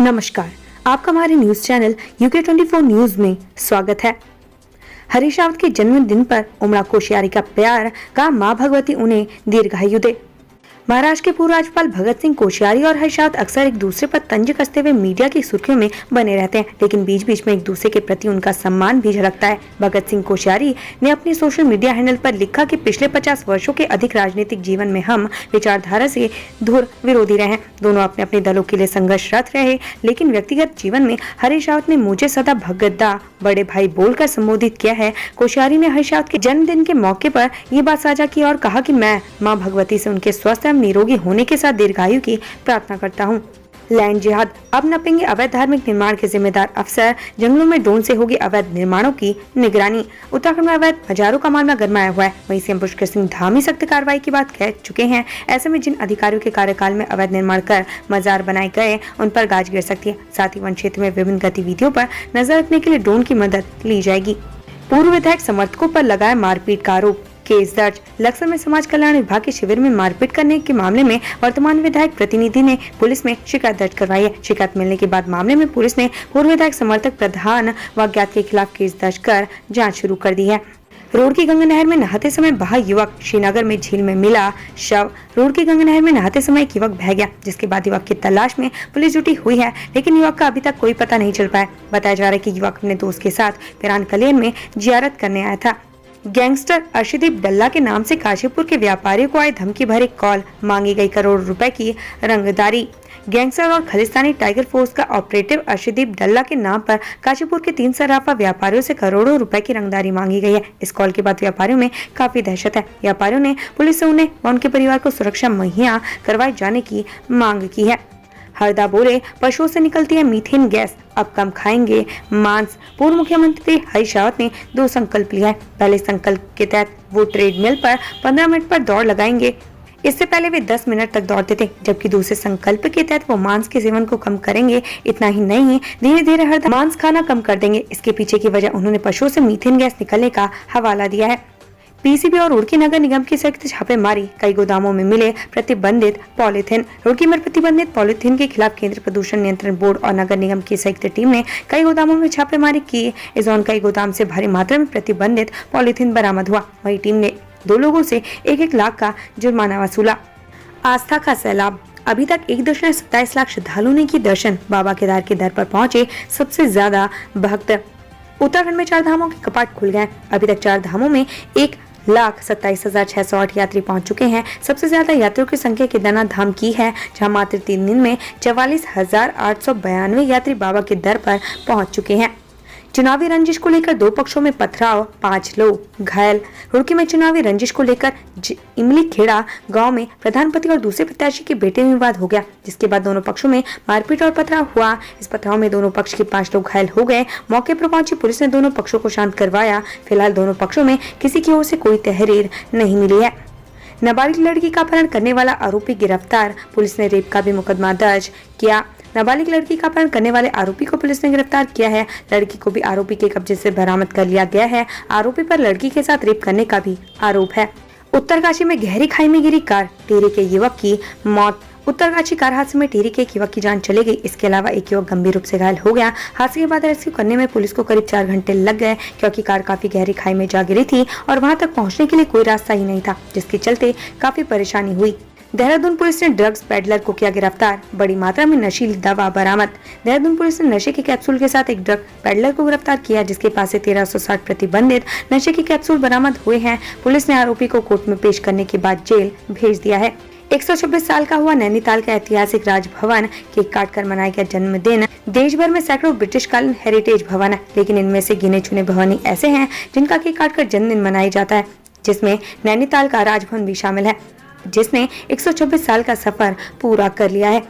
नमस्कार, आपका हमारे न्यूज चैनल UK24 न्यूज में स्वागत है। हरीश रावत के जन्मदिन पर उमड़ा कोश्यारी का प्यार का मां भगवती उन्हें दीर्घायु दे। महाराष्ट्र के पूर्व राज्यपाल भगत सिंह कोश्यारी और हरीश रावत अक्सर एक दूसरे पर तंज कसते हुए मीडिया की सुर्खियों में बने रहते हैं, लेकिन बीच बीच में एक दूसरे के प्रति उनका सम्मान भी झलकता है। भगत सिंह कोश्यारी ने अपने सोशल मीडिया हैंडल पर लिखा कि पिछले 50 वर्षों के अधिक राजनीतिक जीवन में हम विचारधारा से दूर विरोधी रहे। दोनों अपने अपने दलों के लिए संघर्षरत रहे, लेकिन व्यक्तिगत जीवन में हरीश रावत ने मुझे सदा भगत दा बड़े भाई बोलकर संबोधित किया है। कोश्यारी ने हरीश रावत के जन्मदिन के मौके पर ये बात साझा की और कहा कि मैं मां भगवती से उनके स्वस्थ एवं निरोगी होने के साथ दीर्घायु की प्रार्थना करता हूं। लैंड जिहाद, अब नपेंगे अवैध धार्मिक निर्माण के जिम्मेदार अफसर, जंगलों में ड्रोन से होगी अवैध निर्माणों की निगरानी। उत्तराखंड में अवैध मजारों का मामला गरमाया हुआ है। वहीं सीएम पुष्कर सिंह धामी सख्त कार्रवाई की बात कह चुके हैं। ऐसे में जिन अधिकारियों के कार्यकाल में अवैध निर्माण कर मजार बनाए गए उन पर गाज गिर सकती है। साथ ही वन क्षेत्र में विभिन्न गतिविधियों पर नजर रखने के लिए ड्रोन की मदद ली जाएगी। पूर्व विधायक समर्थकों पर लगाया मारपीट का आरोप, केस दर्ज। लक्सर में समाज कल्याण विभाग के शिविर में मारपीट करने के मामले में वर्तमान विधायक प्रतिनिधि ने पुलिस में शिकायत दर्ज करवाई है। शिकायत मिलने के बाद मामले में पुलिस ने पूर्व विधायक समर्थक प्रधान व अज्ञात के खिलाफ केस दर्ज कर जांच शुरू कर दी है। रोड की गंगा नहर में नहाते समय बहा युवक, श्रीनगर में झील में मिला शव। रोड की गंगा नहर में नहाते समय एक युवक बह गया, जिसके बाद युवक की तलाश में पुलिस जुटी हुई है, लेकिन युवक का अभी तक कोई पता नहीं चल पाया। बताया जा रहा है कि युवक अपने दोस्त के साथ पिरान कलेन में जियारत करने आया था। गैंगस्टर अर्शदीप डल्ला के नाम से काशीपुर के व्यापारियों को आई धमकी भरी कॉल, मांगी गई करोड़ रुपए की रंगदारी। गैंगस्टर और खालिस्तानी टाइगर फोर्स का ऑपरेटिव अर्शदीप डल्ला के नाम पर काशीपुर के 3 सराफा व्यापारियों से करोड़ों रुपए की रंगदारी मांगी गई है। इस कॉल के बाद व्यापारियों में काफी दहशत है। व्यापारियों ने पुलिस से उन्हें व उनके परिवार को सुरक्षा मुहैया करवाए जाने की मांग की है। हरदा बोले, पशुओं से निकलती है मीथेन गैस, अब कम खाएंगे मांस। पूर्व मुख्यमंत्री हरीश रावत ने 2 संकल्प लिया है। पहले संकल्प के तहत वो ट्रेडमिल पर 15 मिनट पर दौड़ लगाएंगे। इससे पहले वे 10 मिनट तक दौड़ते थे, जबकि दूसरे संकल्प के तहत वो मांस के सेवन को कम करेंगे। इतना ही नहीं, धीरे धीरे हरदा मांस खाना कम कर देंगे। इसके पीछे की वजह उन्होंने पशुओं से मीथेन गैस निकलने का हवाला दिया है। पीसीबी और रुड़की नगर निगम की संयुक्त छापेमारी, कई गोदामों में मिले प्रतिबंधित पॉलीथिन। रुड़की में प्रतिबंधित पॉलीथिन के खिलाफ केंद्रीय प्रदूषण नियंत्रण बोर्ड और नगर निगम की संयुक्त टीम ने कई गोदामों में छापेमारी की। इस दौरान कई गोदाम से भारी मात्रा में प्रतिबंधित पॉलीथिन बरामद हुआ। वही टीम ने 2 लोगों से 1-1 लाख का जुर्माना वसूला। आस्था का सैलाब, अभी तक 1.27 लाख श्रद्धालुओं ने की दर्शन। बाबा केदार के दर पर पहुंचे सबसे ज्यादा भक्त। उत्तराखंड में 4 धामों के कपाट खुल गए। अभी तक 4 धामों में 1,27,608 यात्री पहुंच चुके हैं। सबसे ज्यादा यात्रियों की संख्या केदारनाथ धाम की है, जहां मात्र 3 दिन में 44,892 यात्री बाबा के दर पर पहुंच चुके हैं। चुनावी रंजिश को लेकर 2 पक्षों में पथराव, 5 लोग घायल। रुड़की में चुनावी रंजिश को लेकर इमली खेड़ा गांव में प्रधानपति और दूसरे प्रत्याशी के बेटे में विवाद हो गया, जिसके बाद दोनों पक्षों में मारपीट और पथराव हुआ। इस पथराव में दोनों पक्ष के 5 लोग घायल हो गए। मौके पर पहुंची पुलिस ने दोनों पक्षों को शांत करवाया। फिलहाल दोनों पक्षों में किसी की ओर से कोई तहरीर नहीं मिली है। नाबालिग लड़की का अपहरण करने वाला आरोपी गिरफ्तार, पुलिस ने रेप का भी मुकदमा दर्ज किया। नाबालिग लड़की का अपहरण करने वाले आरोपी को पुलिस ने गिरफ्तार किया है। लड़की को भी आरोपी के कब्जे से बरामद कर लिया गया है। आरोपी पर लड़की के साथ रेप करने का भी आरोप है। उत्तरकाशी में गहरी खाई में गिरी कार, टिहरी के युवक की मौत। उत्तरकाशी कार हादसे में टिहरी के एक युवक की जान चली गई। इसके अलावा एक युवक गंभीर रूप से घायल हो गया। हादसे के बाद रेस्क्यू करने में पुलिस को करीब 4 घंटे लग गए, क्योंकि कार काफी गहरी खाई में जा गिरी थी और वहां तक पहुंचने के लिए कोई रास्ता ही नहीं था, जिसके चलते काफी परेशानी हुई। देहरादून पुलिस ने ड्रग्स पेडलर को किया गिरफ्तार, बड़ी मात्रा में नशीली दवा बरामद। देहरादून पुलिस ने नशे के कैप्सूल के साथ एक ड्रग पेडलर को गिरफ्तार किया, जिसके पास से 1360 प्रतिबंधित नशे के कैप्सूल बरामद हुए हैं। पुलिस ने आरोपी को कोर्ट में पेश करने के बाद जेल भेज दिया है। 126 साल का हुआ नैनीताल का ऐतिहासिक राजभवन, केक काटकर मनाया गया जन्मदिन। देश भर में सैकड़ों ब्रिटिशकालीन हेरिटेज भवन है, लेकिन इनमें से गिने चुने भवन ही ऐसे हैं जिनका केक काटकर जन्मदिन मनाया जाता है, जिसमें नैनीताल का राजभवन भी शामिल है, जिसने 126 साल का सफर पूरा कर लिया है।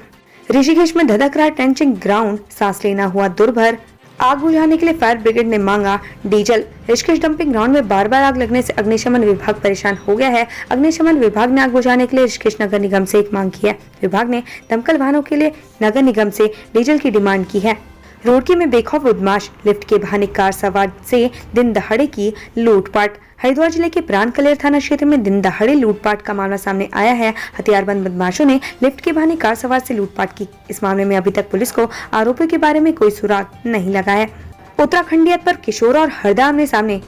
ऋषिकेश में धधक रहा ट्रेंचिंग ग्राउंड, सांस लेना हुआ दुर्भर। आग बुझाने के लिए फायर ब्रिगेड ने मांगा डीजल। ऋषिकेश डंपिंग ग्राउंड में बार बार आग लगने से अग्निशमन विभाग परेशान हो गया है। अग्निशमन विभाग ने आग बुझाने के लिए ऋषिकेश नगर निगम से एक मांग की है। विभाग ने दमकल वाहनों के लिए नगर निगम से डीजल की डिमांड की है। रुड़की में बेखौफ बदमाश लिफ्ट के बहाने कार सवार से दिन दहाड़े की लूटपाट। हरिद्वार जिले के प्राणकलेर थाना क्षेत्र में दिन दहाड़े लूटपाट का मामला सामने आया है। हथियारबंद बदमाशों ने लिफ्ट के बहाने कार सवार से लूटपाट की। इस मामले में अभी तक पुलिस को आरोपियों के बारे में कोई सुराग नहीं लगा है। उत्तराखंडियत पर किशोर और हरदा आमने सामने।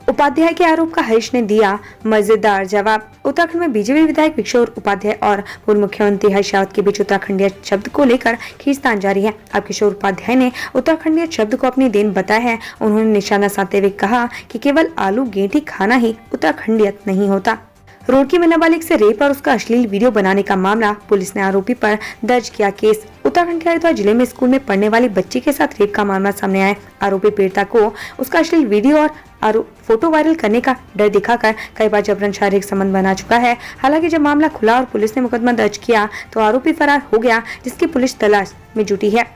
उपाध्याय के आरोप का हरीश ने दिया मजेदार जवाब। उत्तराखंड में बीजेपी विधायक किशोर उपाध्याय और पूर्व मुख्यमंत्री हरीश रावत के बीच उत्तराखंडीय शब्द को लेकर खींचतान जारी है। अब किशोर उपाध्याय ने उत्तराखंडीय शब्द को अपनी देन बताया है। उन्होंने निशाना साधते हुए कहा कि केवल आलू गेंठी खाना ही उत्तराखंडीयत नहीं होता। रुड़की में नाबालिग से रेप और उसका अश्लील वीडियो बनाने का मामला, पुलिस ने आरोपी पर दर्ज किया केस। उत्तराखंड के हरिद्वार जिले में स्कूल में पढ़ने वाली बच्ची के साथ रेप का मामला सामने आया। आरोपी पीड़िता को उसका अश्लील वीडियो और फोटो वायरल करने का डर दिखाकर कई बार जबरन शारीरिक संबंध बना चुका है। हालांकि जब मामला खुला और पुलिस ने मुकदमा दर्ज किया तो आरोपी फरार हो गया, जिसकी पुलिस तलाश में जुटी है।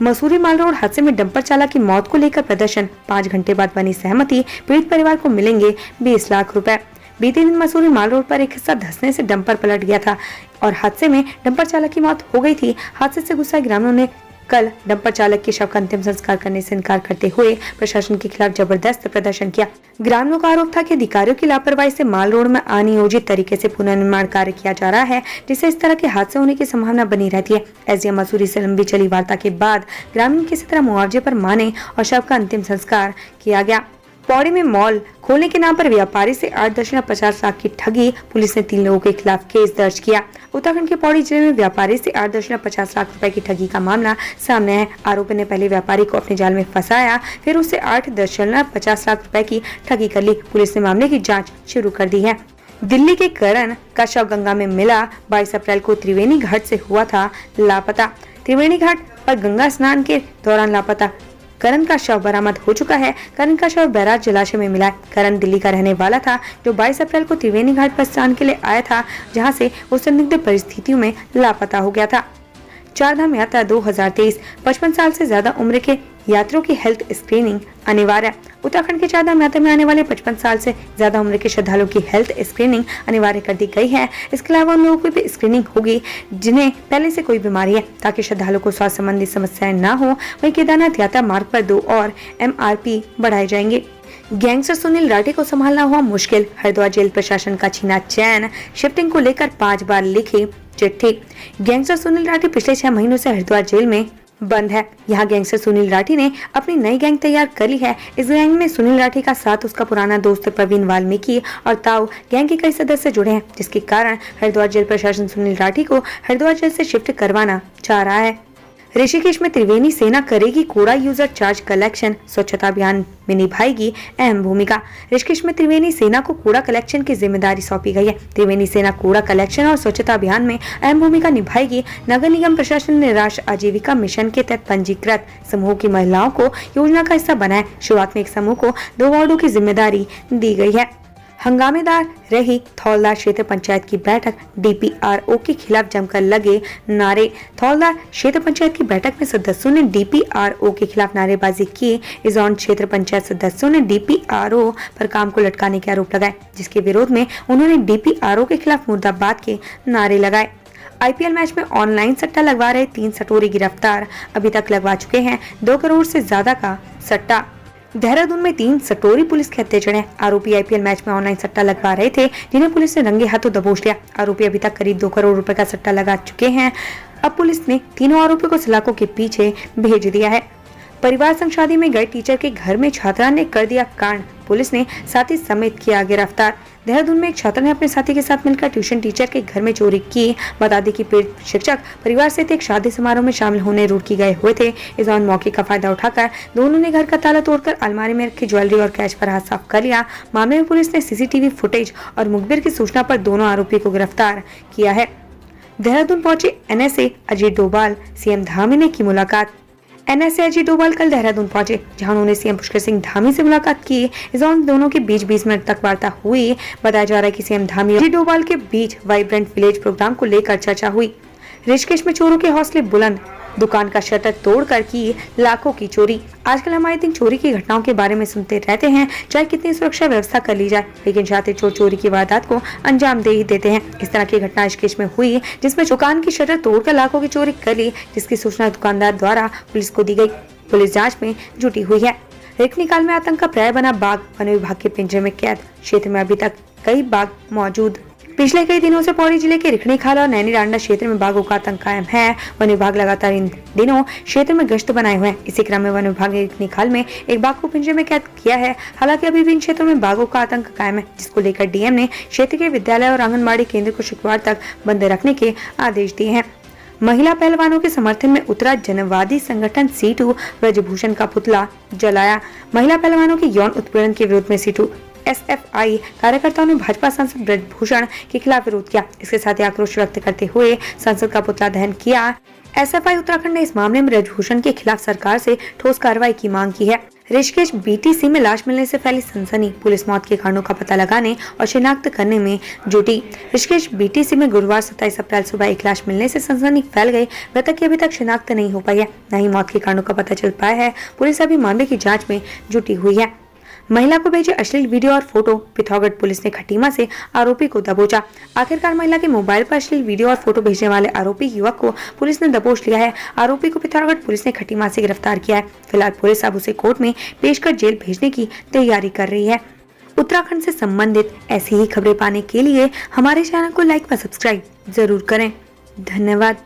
मसूरी माल रोड हादसे में डंपर चालक की मौत को लेकर प्रदर्शन, 5 घंटे बाद बनी सहमति, पीड़ित परिवार को मिलेंगे 20 लाख रुपए। बीते दिन मसूरी माल रोड पर एक हिस्सा धंसने से डंपर पलट गया था और हादसे में डंपर चालक की मौत हो गई थी। हादसे से गुस्साए ग्रामीणों ने कल डंपर चालक के शव का अंतिम संस्कार करने से इनकार करते हुए प्रशासन के खिलाफ जबरदस्त प्रदर्शन किया। ग्रामीणों का आरोप था कि अधिकारियों की लापरवाही से माल रोड में अनियोजित तरीके से पुनर्निर्माण कार्य किया जा रहा है, जिससे इस तरह के हादसे होने की संभावना बनी रहती है। एसडीएम मसूरी से लंबी चली वार्ता के बाद ग्रामीण किसी तरह मुआवजे पर माने और शव का अंतिम संस्कार किया गया। पौड़ी में मॉल खोलने के नाम पर व्यापारी से 8.50 लाख की ठगी, पुलिस ने 3 लोगों के खिलाफ केस दर्ज किया। उत्तराखंड के पौड़ी जिले में व्यापारी से 8.50 लाख रुपए की ठगी का मामला सामने है। आरोपी ने पहले व्यापारी को अपने जाल में फंसाया, फिर उससे 8.50 लाख रुपए की ठगी कर ली। पुलिस ने मामले की जाँच शुरू कर दी है। दिल्ली के करण का शव गंगा में मिला। 22 अप्रैल को त्रिवेणी घाट से हुआ था लापता। त्रिवेणी घाट पर गंगा स्नान के दौरान लापता करण का शव बरामद हो चुका है। करण का शव बैराज जलाशय में मिला है। करण दिल्ली का रहने वाला था, जो 22 अप्रैल को त्रिवेणी घाट पर स्नान के लिए आया था, जहां से वो संदिग्ध परिस्थितियों में लापता हो गया था। चारधाम यात्रा 2023, 55 साल से ज्यादा उम्र के यात्रियों की हेल्थ स्क्रीनिंग अनिवार्य। उत्तराखंड के चारधाम यात्रा में आने वाले 55 साल से ज्यादा उम्र के श्रद्धालुओं की हेल्थ स्क्रीनिंग अनिवार्य कर दी गई है। इसके अलावा उन लोगों की भी स्क्रीनिंग होगी जिन्हें पहले से कोई बीमारी है, ताकि श्रद्धालुओं को स्वास्थ्य संबंधी समस्याएं न हो। वहीं केदारनाथ यात्रा मार्ग पर 2 और MRP बढ़ाए जाएंगे। गैंगस्टर सुनील राठी को संभालना हुआ मुश्किल, हरिद्वार जेल प्रशासन का छीना चैन। शिफ्टिंग को लेकर 5 बार लिखी चिट्ठी। गैंगस्टर सुनील राठी पिछले 6 महीनों से हरिद्वार जेल में बंद है। यहाँ गैंगस्टर सुनील राठी ने अपनी नई गैंग तैयार कर ली है। इस गैंग में सुनील राठी का साथ उसका पुराना दोस्त प्रवीण वाल्मीकि और ताऊ गैंग के कई सदस्य जुड़े हैं, जिसके कारण हरिद्वार जेल प्रशासन सुनील राठी को हरिद्वार जेल से शिफ्ट करवाना चाह रहा है। ऋषिकेश में त्रिवेणी सेना करेगी कूड़ा यूजर चार्ज कलेक्शन, स्वच्छता अभियान में निभाएगी अहम भूमिका। ऋषिकेश में त्रिवेणी सेना को कूड़ा कलेक्शन की जिम्मेदारी सौंपी गई है। त्रिवेणी सेना कूड़ा कलेक्शन और स्वच्छता अभियान में अहम भूमिका निभाएगी। नगर निगम प्रशासन ने राष्ट्रीय आजीविका मिशन के तहत पंजीकृत समूह की महिलाओं को योजना का हिस्सा बनाया। शुरुआत में एक समूह को 2 वार्डों की जिम्मेदारी दी गई है। हंगामेदार रही थौलदार क्षेत्र पंचायत की बैठक, DPRO के खिलाफ जमकर लगे नारे। थौलदार क्षेत्र पंचायत की बैठक में सदस्यों ने DPRO के खिलाफ नारेबाजी की। इस दौरान क्षेत्र पंचायत सदस्यों ने DPRO पर काम को लटकाने के आरोप लगाए, जिसके विरोध में उन्होंने DPRO के खिलाफ मुर्दाबाद के नारे लगाए। IPL मैच में ऑनलाइन सट्टा लगवा रहे 3 सटोरी गिरफ्तार, अभी तक लगवा चुके हैं 2 करोड़ से ज्यादा का सट्टा। देहरादून में 3 सटोरी पुलिस के हत्थे चढ़े। आरोपी IPL मैच में ऑनलाइन सट्टा लगवा रहे थे, जिन्हें पुलिस ने रंगे हाथों दबोच लिया। आरोपी अभी तक करीब 2 करोड़ रुपए का सट्टा लगा चुके हैं। अब पुलिस ने तीनों आरोपियों को सलाखों के पीछे भेज दिया है। परिवार संग शादी में गए टीचर के घर में छात्रा ने कर दिया कांड, पुलिस ने साथी समेत किया गिरफ्तार। देहरादून में एक छात्र ने अपने साथी के साथ मिलकर ट्यूशन टीचर के घर में चोरी की। बता दें कि पीड़ित शिक्षक परिवार से एक शादी समारोह में शामिल होने रुड़की गए हुए थे। इस दौरान मौके का फायदा उठाकर दोनों ने घर का ताला तोड़कर अलमारी में रखी ज्वेलरी और कैश पर हाथ साफ कर लिया। मामले में पुलिस ने CCTV फुटेज और मुखबिर की सूचना पर दोनों आरोपी को गिरफ्तार किया है। देहरादून पहुंचे NSA अजीत डोभाल, CM धामी ने की मुलाकात। NSA अजीत डोभाल कल देहरादून पहुंचे, जहां उन्होंने CM पुष्कर सिंह धामी से मुलाकात की। इस दौरान दोनों के बीच 20 मिनट तक वार्ता हुई। बताया जा रहा है कि CM धामी और अजीत डोभाल के बीच वाइब्रेंट विलेज प्रोग्राम को लेकर चर्चा हुई। ऋषिकेश में चोरों के हौसले बुलंद, दुकान का शटर तोड़कर की लाखों की चोरी। आजकल हम आए दिन चोरी की घटनाओं के बारे में सुनते रहते हैं, चाहे कितनी सुरक्षा व्यवस्था कर ली जाए, लेकिन शातिर चोर चोरी की वारदात को अंजाम दे ही देते हैं। इस तरह की घटना ऋषिकेश में हुई, जिसमें दुकान की शटर तोड़कर लाखों की चोरी कर ली, जिसकी सूचना दुकानदार द्वारा पुलिस को दी गई। पुलिस जांच में जुटी हुई है। रिखनी काल में आतंक का पर्याय बना बाघ वन विभाग के पिंजरे में कैद। क्षेत्र में अभी तक कई बाघ मौजूद। पिछले कई दिनों से पौड़ी जिले के रिखनी खाल और नैनी डांडा क्षेत्र में बाघों का आतंक कायम है। वन विभाग लगातार इन दिनों क्षेत्र में गश्त बनाए हुए हैं। इसी क्रम में वन विभाग ने रिखनी खाल में एक बाघ को पिंजरे में कैद किया है। हालांकि अभी भी इन क्षेत्रों में बाघों का आतंक कायम है, जिसको लेकर डीएम ने क्षेत्र के विद्यालय और आंगनबाड़ी केंद्र को शुक्रवार तक बंद रखने के आदेश दिए हैं। महिला पहलवानों के समर्थन में उतरा जनवादी संगठन सीटू ब्रजभूषण का पुतला जलाया। महिला पहलवानों के यौन उत्पीड़न के विरोध में सीटू एसएफआई कार्यकर्ताओं ने भाजपा सांसद ब्रजभूषण के खिलाफ विरोध किया। इसके साथ ही आक्रोश व्यक्त करते हुए सांसद का पुतला दहन किया। एसएफआई उत्तराखंड ने इस मामले में ब्रजभूषण के खिलाफ सरकार से ठोस कार्रवाई की मांग की है। ऋषिकेश बीटीसी में लाश मिलने से फैली सनसनी। पुलिस मौत के कारणों का पता लगाने और शिनाख्त करने में जुटी। ऋषिकेश बीटीसी में गुरुवार 27 अप्रैल सुबह एक लाश मिलने से सनसनी फैल गई। मृतक की अभी तक शिनाख्त नहीं हो पाई है, न ही मौत के कारणों का पता चल पाया है। पुलिस अभी मामले की जाँच में जुटी हुई है। महिला को भेजे अश्लील वीडियो और फोटो। पिथौरागढ़ पुलिस ने खटीमा से आरोपी को दबोचा। आखिरकार महिला के मोबाइल पर अश्लील वीडियो और फोटो भेजने वाले आरोपी युवक को पुलिस ने दबोच लिया है। आरोपी को पिथौरागढ़ पुलिस ने खटीमा से गिरफ्तार किया है। फिलहाल पुलिस अब उसे कोर्ट में पेश कर जेल भेजने की तैयारी कर रही है। उत्तराखंड से संबंधित ऐसी ही खबरें पाने के लिए हमारे चैनल को लाइक व सब्सक्राइब जरूर करें। धन्यवाद।